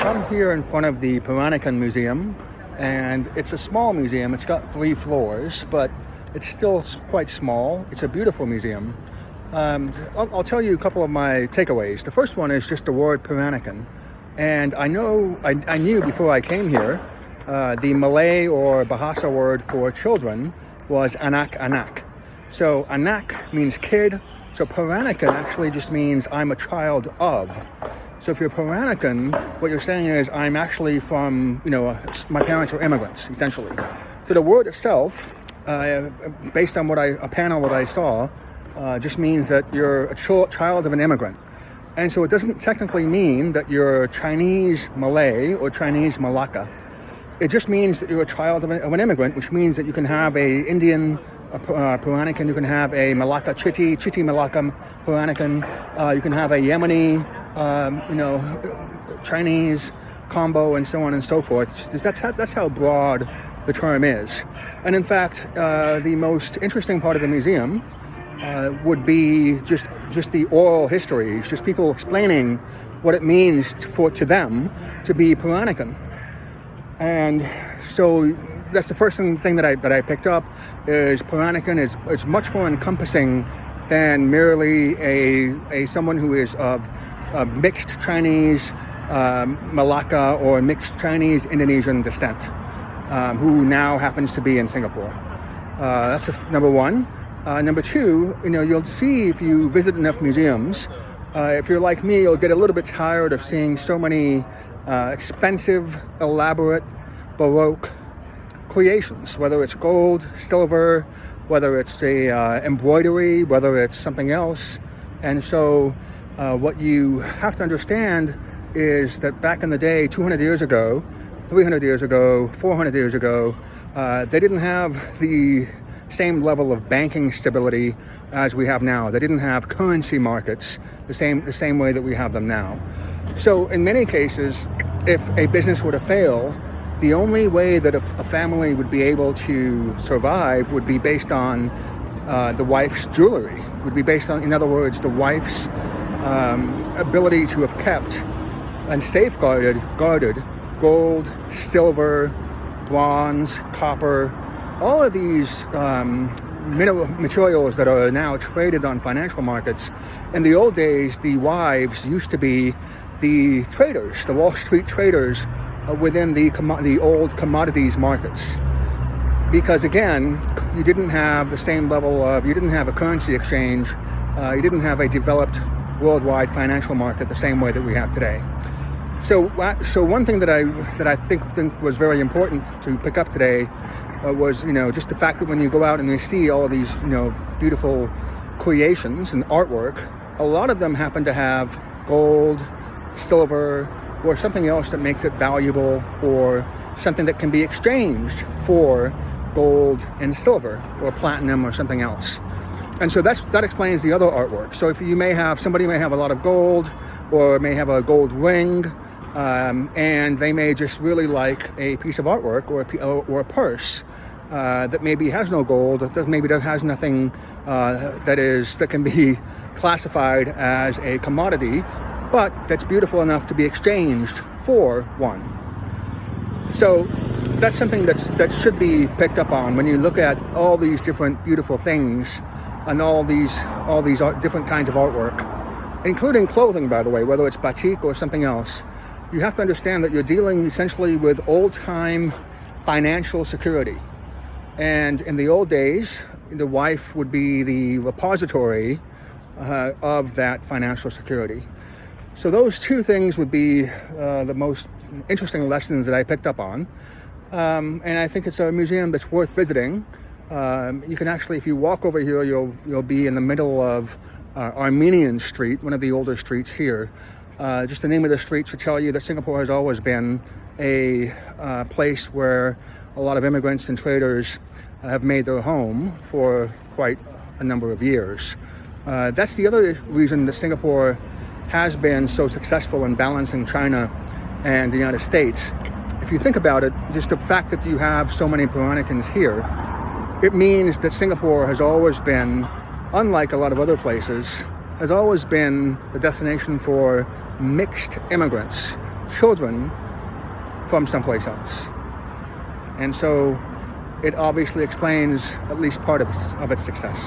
I'm here in front of the Peranakan Museum, and it's a small museum. It's got 3 floors, but it's still quite small. It's a beautiful museum. I'll tell you a couple of my takeaways. The first one is just the word Peranakan. And I knew before I came here, the Malay or Bahasa word for children was anak-anak. So anak means kid, so Peranakan actually just means I'm a child of. So if you're Peranakan, what you're saying is I'm actually from, my parents are immigrants, essentially. So the word itself, based on a panel that I saw, just means that you're a child of an immigrant. And so it doesn't technically mean that you're Chinese Malay or Chinese Malacca. It just means that you're a child of an immigrant, which means that you can have a Indian Peranakan, you can have a Malacca Chiti Malacca Peranakan, you can have a Yemeni, Chinese combo, and so on and so forth. That's how broad the term is. And in fact, the most interesting part of the museum would be just the oral histories, just people explaining what it means to them to be Peranakan. And so that's the first thing that I picked up is Peranakan is much more encompassing than merely a someone who is of mixed Chinese Malacca or mixed Chinese Indonesian descent, who now happens to be in Singapore. That's number one. Number two, you'll see if you visit enough museums, if you're like me, you'll get a little bit tired of seeing so many expensive, elaborate, Baroque creations, whether it's gold, silver, whether it's a embroidery, whether it's something else. And so what you have to understand is that back in the day, 200 years ago, 300 years ago, 400 years ago, they didn't have the same level of banking stability as we have now. They didn't have currency markets the same way that we have them now. So in many cases, if a business were to fail, the only way that a family would be able to survive would be based on the wife's jewelry, would be based on, in other words, the wife's ability to have kept and guarded gold, silver, bronze, copper, all of these materials that are now traded on financial markets. In the old days, the wives used to be the traders, the Wall Street traders within the old commodities markets. Because again, you didn't have the same level of, you didn't have a currency exchange, you didn't have a developed worldwide financial market the same way that we have today. So one thing that I think was very important to pick up today was, just the fact that when you go out and you see all of these, beautiful creations and artwork, a lot of them happen to have gold, silver, or something else that makes it valuable, or something that can be exchanged for gold and silver, or platinum, or something else. And so that explains the other artwork. So if somebody may have a lot of gold, or may have a gold ring, and they may just really like a piece of artwork or a purse that maybe has no gold, that has nothing that can be classified as a commodity, but that's beautiful enough to be exchanged for one. So that's something that should be picked up on when you look at all these different beautiful things and all these different kinds of artwork, including clothing, by the way, whether it's batik or something else. You have to understand that you're dealing essentially with old-time financial security. And in the old days, the wife would be the repository of that financial security. So those two things would be the most interesting lessons that I picked up on. And I think it's a museum that's worth visiting. You can actually, if you walk over here, you'll be in the middle of Armenian Street, one of the older streets here. Just the name of the street should tell you that Singapore has always been a place where a lot of immigrants and traders have made their home for quite a number of years. That's the other reason that Singapore has been so successful in balancing China and the United States. If you think about it, just the fact that you have so many Peruvians here, it means that Singapore has always been, unlike a lot of other places, has always been the destination for mixed immigrants, children from someplace else. And so it obviously explains at least part of its success.